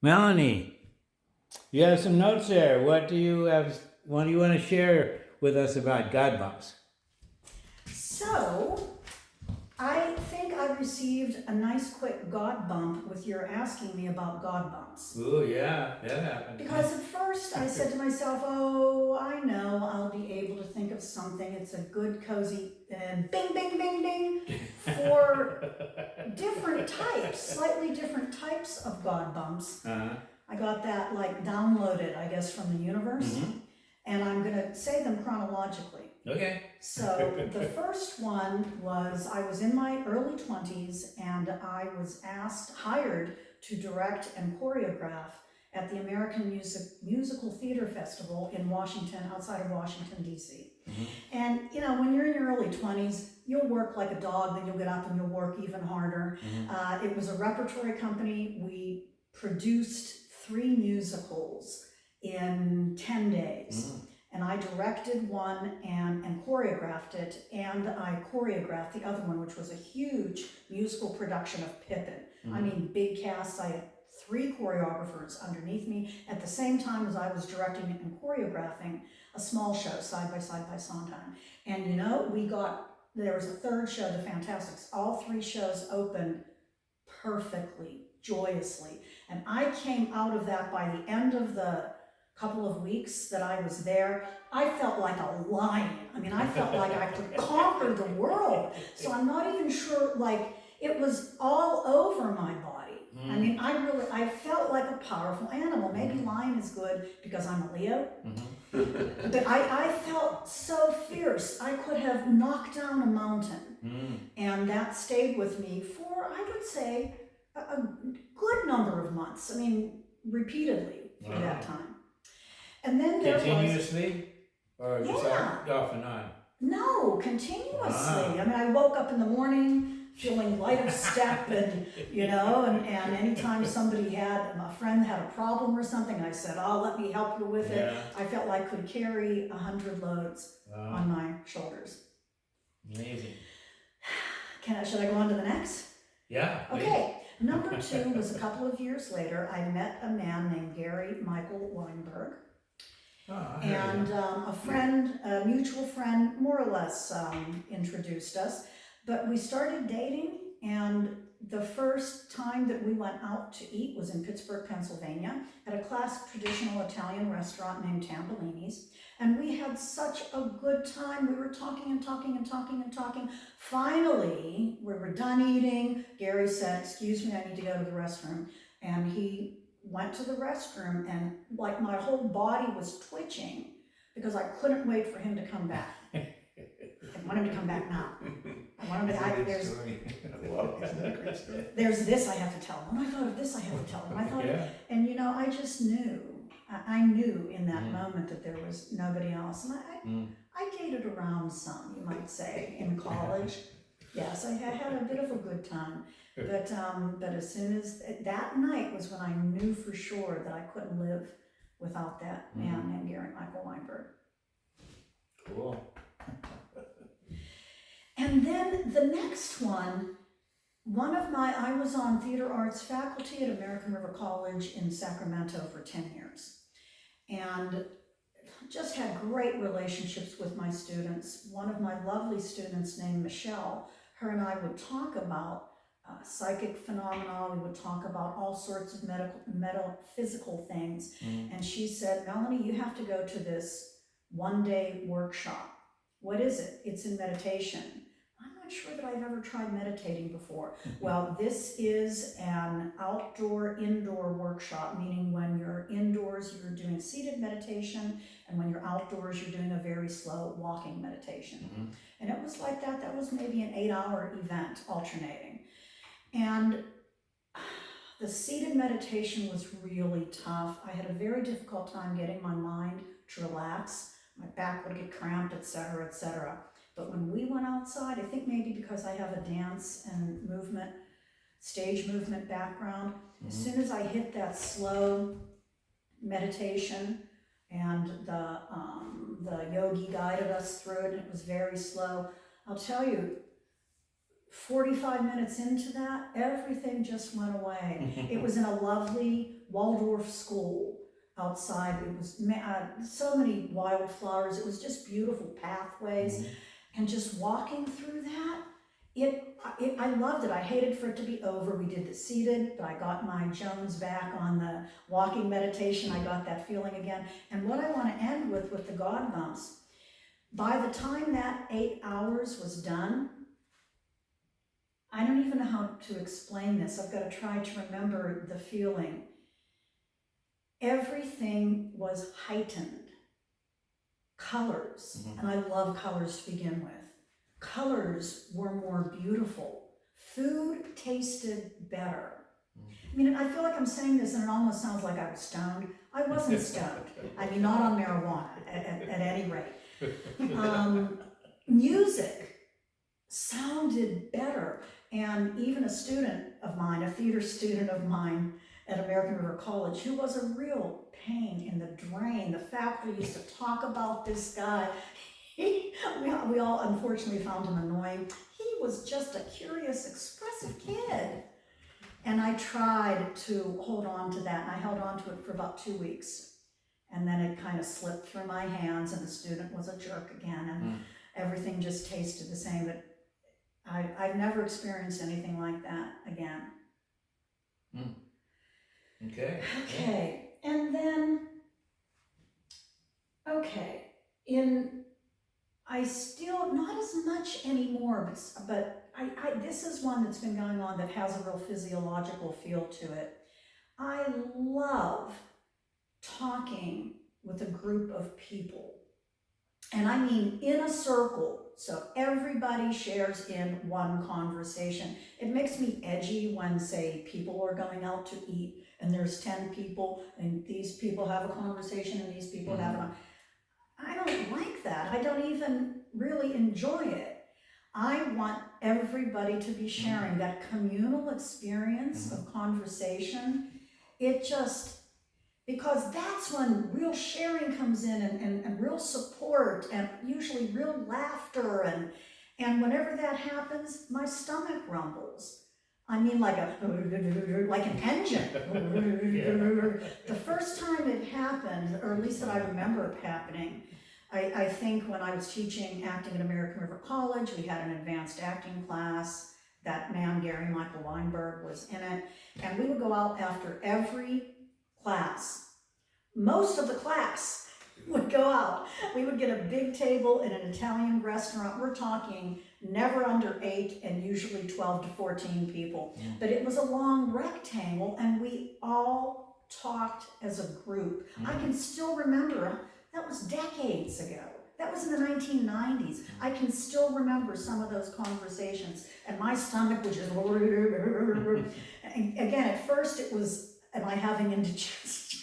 Melanie, you have some notes there. What do you have? What do you want to share with us about GodBumps? So, I think I received a nice quick God bump with your asking me about God bumps. Oh yeah, that happened. Because at first I said to myself, oh, I know I'll be able to think of something. It's a good, cozy, bing, bing, bing, bing, for different types, slightly different types of God bumps. Uh-huh. I got that like downloaded, I guess, from the universe. Mm-hmm. And I'm going to say them chronologically. Okay. So the first one was, I was in my early 20s and I was hired to direct and choreograph at the American Musical Theater Festival in Washington, outside of Washington, D.C. Mm-hmm. And you know, when you're in your early 20s, you'll work like a dog, then you'll get up and you'll work even harder. Mm-hmm. It was a repertory company. We produced 3 musicals in 10 days. Mm-hmm. And I directed one and choreographed it, and I choreographed the other one, which was a huge musical production of Pippin. Mm-hmm. I mean, big casts. I had 3 choreographers underneath me at the same time as I was directing and choreographing a small show, Side by Side by Sondheim. And you know, there was a third show, The Fantastics. All 3 shows opened perfectly, joyously. And I came out of that by the end of the couple of weeks that I was there, I felt like a lion. I mean, I felt like I could conquer the world. So I'm not even sure, like, it was all over my body. I mean, I felt like a powerful animal. Maybe lion is good because I'm a Leo. But I felt so fierce. I could have knocked down a mountain. And that stayed with me for, I would say, a good number of months. I mean, repeatedly through that time. And then there Continuously? Or just Yeah. off and on? No, continuously. Wow. I mean, I woke up in the morning feeling light of step and, you know, and anytime a friend had a problem or something, I said, oh, let me help you with it. I felt like I could carry 100 loads on my shoulders. Amazing. Should I go on to the next? Yeah. Okay. Number 2 was a couple of years later. I met a man named Gary Michael Weinberg. And a mutual friend, more or less, introduced us. But we started dating, and the first time that we went out to eat was in Pittsburgh, Pennsylvania, at a classic traditional Italian restaurant named Tambellini's. And we had such a good time. We were talking and talking and talking and talking. Finally, we were done eating. Gary said, excuse me, I need to go to the restroom. And he went to the restroom, and like my whole body was twitching because I couldn't wait for him to come back. I want him to come back now. I want him to, there's this I have to tell him. When I thought of this, I have to tell him. And you know, I just knew. I knew in that moment that there was nobody else. And I dated around some, you might say, in college. Yes, I had a bit of a good time. But as soon as that night was when I knew for sure that I couldn't live without that man named Gary Michael Weinberg. Cool. And then the next one, I was on theater arts faculty at American River College in Sacramento for 10 years. And just had great relationships with my students. One of my lovely students named Michelle, her and I would talk about psychic phenomena. We would talk about all sorts of metaphysical things. And she said, Melanie, you have to go to this one-day workshop. What is it? It's in meditation. I'm not sure that I've ever tried meditating before. Well, this is an outdoor-indoor workshop, meaning when you're indoors, you're doing seated meditation, and when you're outdoors, you're doing a very slow walking meditation. And it was like that. That was maybe an 8-hour event alternating. And the seated meditation was really tough. I had a very difficult time getting my mind to relax. My back would get cramped, etc., etc. But when we went outside, I think maybe because I have a dance and stage movement background, as soon as I hit that slow meditation, and the yogi guided us through it, and it was very slow, I'll tell you, 45 minutes into that, everything just went away. It was in a lovely Waldorf school outside. It was so many wildflowers. It was just beautiful pathways. And just walking through that, I loved it. I hated for it to be over. We did the seated, but I got my Jones back on the walking meditation. I got that feeling again. And what I want to end with the GodBumps, by the time that 8 hours was done, I don't even know how to explain this. I've got to try to remember the feeling. Everything was heightened. Colors, and I love colors to begin with. Colors were more beautiful. Food tasted better. I mean, I feel like I'm saying this and it almost sounds like I was stoned. I wasn't stoned. I mean, not on marijuana, at any rate. Music sounded better. And even a student of mine, a theater student of mine at American River College, who was a real pain in the drain. The faculty used to talk about this guy. We all unfortunately found him annoying. He was just a curious, expressive kid. And I tried to hold on to that, and I held on to it for about 2 weeks. And then it kind of slipped through my hands, and the student was a jerk again, and everything just tasted the same. But I've never experienced anything like that again. Okay. Okay, and then, I still, not as much anymore, but this is one that's been going on that has a real physiological feel to it. I love talking with a group of people. And I mean in a circle, so everybody shares in one conversation. It makes me edgy when, say, people are going out to eat and there's 10 people and these people have a conversation and these people have a... I don't like that. I don't even really enjoy it. I want everybody to be sharing that communal experience of conversation. It just... because that's when real sharing comes in and real support and usually real laughter and whenever that happens, my stomach rumbles. I mean like an engine. The first time it happened, or at least that I remember it happening, I think when I was teaching acting at American River College, we had an advanced acting class. That man, Gary Michael Weinberg, was in it. And we would go out after every class. Most of the class would go out. We would get a big table in an Italian restaurant. We're talking never under 8 and usually 12 to 14 people. But it was a long rectangle and we all talked as a group. I can still remember, that was decades ago. That was in the 1990s. I can still remember some of those conversations and my stomach was just... Again, at first it was, am I having indigestion?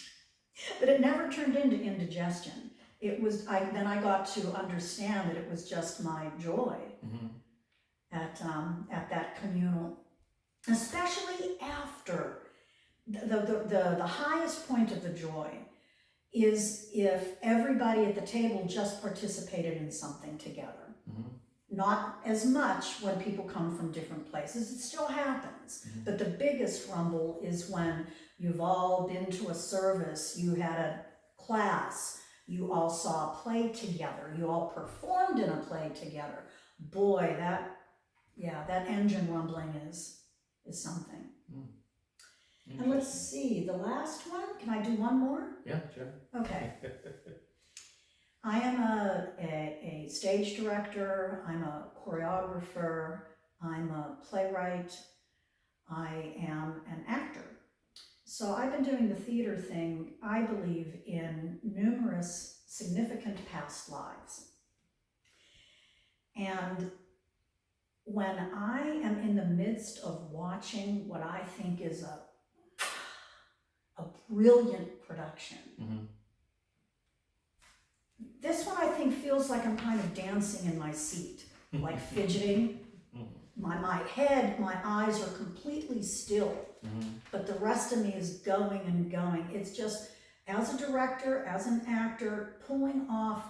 But it never turned into indigestion. It was, then I got to understand that it was just my joy at that communal, especially after the highest point of the joy is if everybody at the table just participated in something together. Not as much when people come from different places. It still happens. But the biggest rumble is when you've all been to a service, you had a class, you all saw a play together, you all performed in a play together. Boy, that engine rumbling is something. And let's see, the last one, can I do one more? Yeah, sure. Okay. I am a stage director, I'm a choreographer, I'm a playwright, I am an actor. So I've been doing the theater thing, I believe, in numerous significant past lives. And when I am in the midst of watching what I think is a brilliant production, this one I think feels like I'm kind of dancing in my seat, like fidgeting. My head, my eyes are completely still, but the rest of me is going and going. It's just, as a director, as an actor, pulling off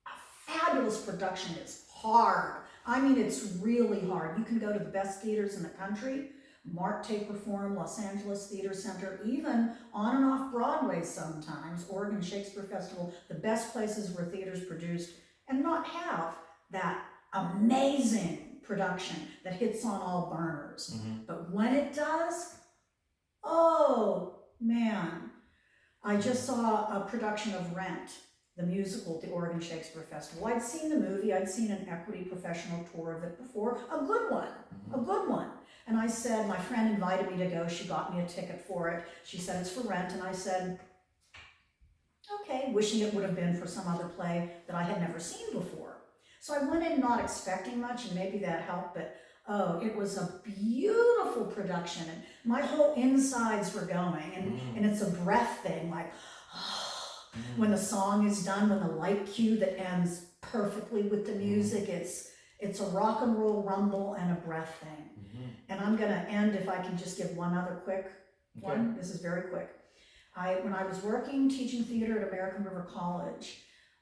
a fabulous production is hard. I mean, it's really hard. You can go to the best theaters in the country, Mart Taper Forum, Los Angeles Theater Center, even on and off Broadway sometimes, Oregon Shakespeare Festival, the best places where theaters produced, and not have that amazing production that hits on all burners. Mm-hmm. But when it does, oh man. I just saw a production of Rent, the musical at the Oregon Shakespeare Festival. I'd seen the movie, I'd seen an equity professional tour of it before, a good one, a good one. And I said, my friend invited me to go, she got me a ticket for it. She said, it's for Rent, and I said, okay, wishing it would have been for some other play that I had never seen before. So I went in not expecting much, and maybe that helped, but oh, it was a beautiful production, and my whole insides were going, and it's a breath thing, like, when the song is done, when the light cue that ends perfectly with the music, it's a rock and roll rumble and a breath thing. And I'm gonna end, if I can just give one other quick one, this is very quick. When I was working, teaching theater at American River College,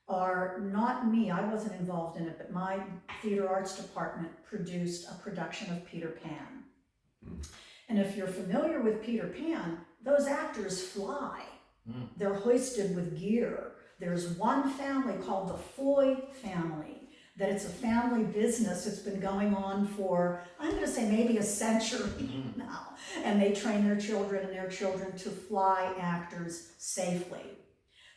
not me, I wasn't involved in it, but my theater arts department produced a production of Peter Pan. And if you're familiar with Peter Pan, those actors fly. They're hoisted with gear. There's one family called the Foy family, that it's a family business. It's been going on for, I'm gonna say maybe a century now. And they train their children and their children to fly actors safely.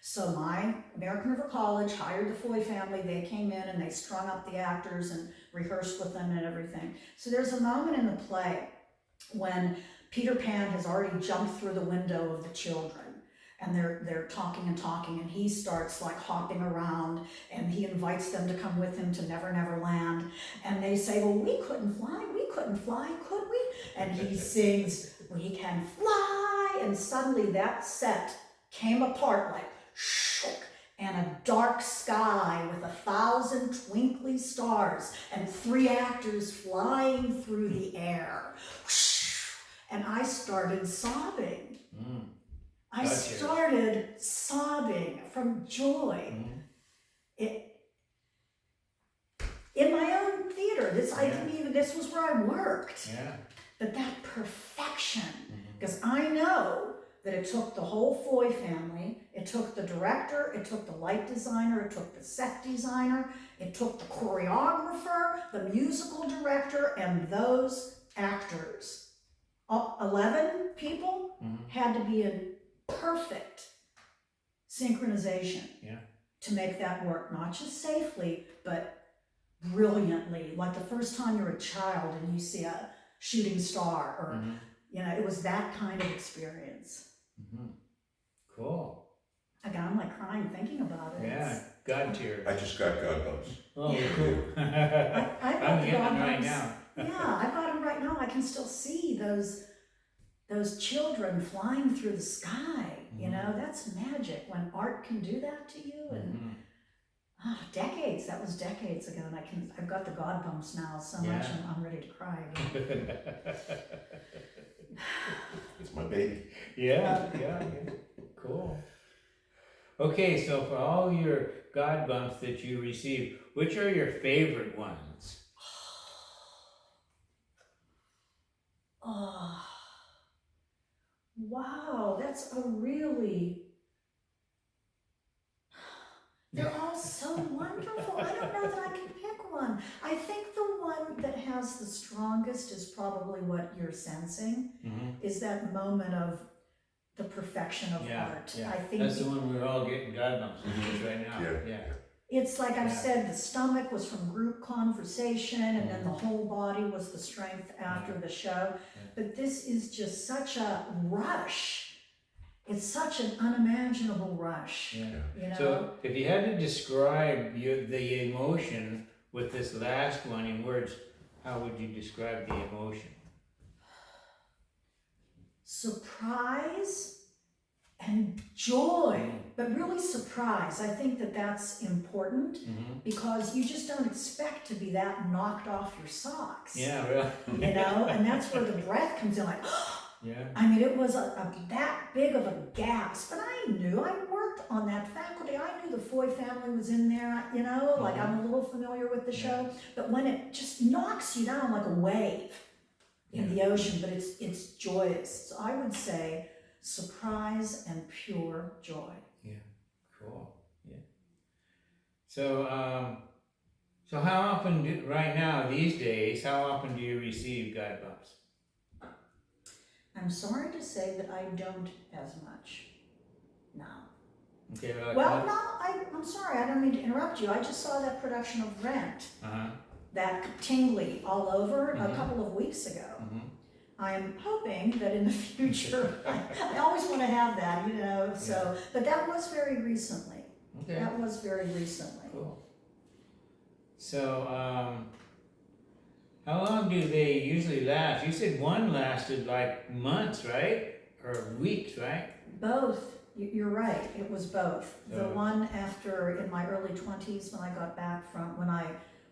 So my American River College hired the Foy family. They came in and they strung up the actors and rehearsed with them and everything. So there's a moment in the play when Peter Pan has already jumped through the window of the children, and they're talking, and he starts like hopping around, and he invites them to come with him to Never Never Land. And they say, well, we couldn't fly, could we? And he sings, we can fly. And suddenly that set came apart like shook, and a dark sky with 1,000 twinkly stars and 3 actors flying through the air. And I started sobbing. I started sobbing from joy. In my own theater, this was where I worked. But that perfection, because I know that it took the whole Foy family, it took the director, it took the light designer, it took the set designer, it took the choreographer, the musical director, and those actors. 11 people had to be in perfect synchronization to make that work, not just safely, but brilliantly. Like the first time you're a child and you see a shooting star, or it was that kind of experience. Cool. Again, I'm like crying thinking about it. Yeah, God tears. I just got GodBumps. Oh, Yeah. cool. I've got I'm the getting them GodBumps. right now. Yeah, I've got them right now. I can still see those children flying through the sky. That's magic when art can do that to you. And decades. That was decades ago, and I've got the GodBumps now so much, and I'm ready to cry again. It's my baby. Yeah. Cool. Okay, so for all your GodBumps that you receive, which are your favorite ones? Oh, wow, that's a really... They're all so wonderful. I don't know that I can pick one. I think the one that has the strongest is probably what you're sensing, is that moment of the perfection of art. Yeah. I think That's the one we're all getting GodBumps right now. Yeah. it's like I've said, the stomach was from group conversation, and then the whole body was the strength after the show. But this is just such a rush. It's such an unimaginable rush. So if you had to describe the emotion with this last one in words, how would you describe the emotion? Surprise and joy, but really surprise. I think that that's important because you just don't expect to be that knocked off your socks. Yeah, really. And that's where the breath comes in, like, I mean, it was that big of a gasp, and I knew I'd worked worked on that faculty, I knew the Foy family was in there, you know, like I'm a little familiar with the show, but when it just knocks you down like a wave in the ocean, but it's joyous. So I would say surprise and pure joy. Cool. Yeah. So, so how often right now, these days, how often do you receive GodBumps? I'm sorry to say that I don't as much now. Okay, like Well, what? no, I'm sorry, I don't mean to interrupt you. I just saw that production of Rent, that tingly all over a couple of weeks ago. I am hoping that in the future, I always want to have that, you know, so, but that was very recently. Okay. That was very recently. Cool. So, how long do they usually last? You said one lasted like months, right? Or weeks, right? Both. You're right. It was both. The So- one after in my early 20s when I got back from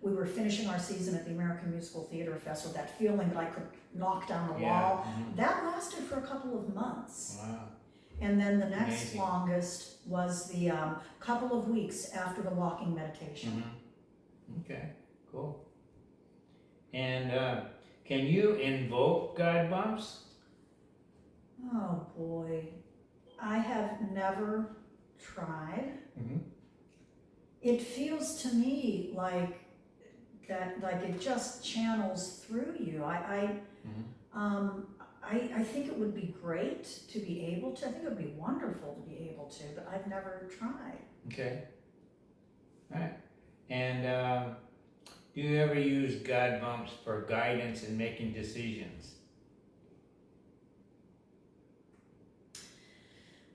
we were finishing our season at the American Musical Theater Festival. That feeling that I could knock down a wall. That lasted for a couple of months. Wow. And then the next Amazing. longest was the couple of weeks after the walking meditation. Okay. Cool. And can you invoke GodBumps? Oh boy, I have never tried. It feels to me like that, like it just channels through you. I think it would be great to be able to. I think it would be wonderful to be able to, but I've never tried. Okay. All right. And do you ever use GodBumps for guidance in making decisions?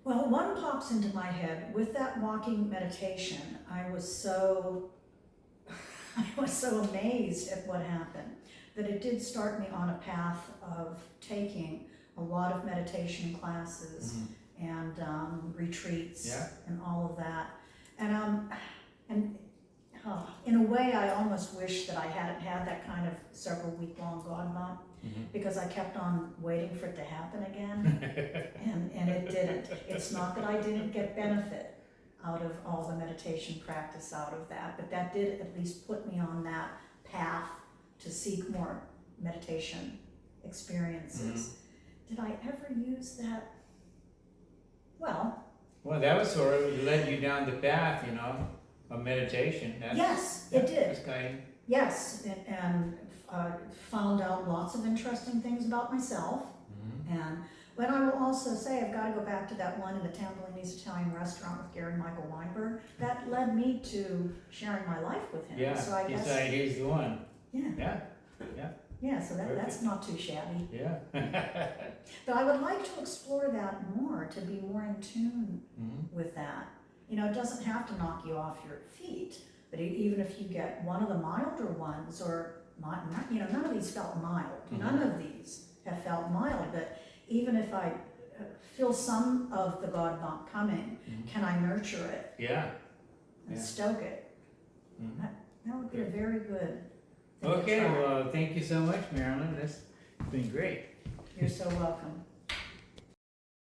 Well, one pops into my head. With that walking meditation, I was so amazed at what happened that it did start me on a path of taking a lot of meditation classes and retreats and all of that. And in a way, I almost wish that I hadn't had that kind of several week-long GodBump because I kept on waiting for it to happen again, and it didn't. It's not that I didn't get benefit out of all the meditation practice out of that, but that did at least put me on that path to seek more meditation experiences. Did I ever use that? Well, that was sort of led you down the path, you know, of meditation. Yes, it did. That's guiding. Yes, and found out lots of interesting things about myself. But I will also say, I've got to go back to that one in the Tambolinese Italian restaurant with Gary Michael Weinberg. That led me to sharing my life with him. Yeah, so I guess, he's the one. Yeah, so that's not too shabby. Yeah. But I would like to explore that more, to be more in tune with that. You know, it doesn't have to knock you off your feet, but even if you get one of the milder ones, or you know, none of these felt mild. None of these have felt mild, but even if I feel some of the GodBump coming, can I nurture it? And stoke it? That would be a very good thing to Okay, try. well, thank you so much, Marilyn. That's been great. You're so welcome.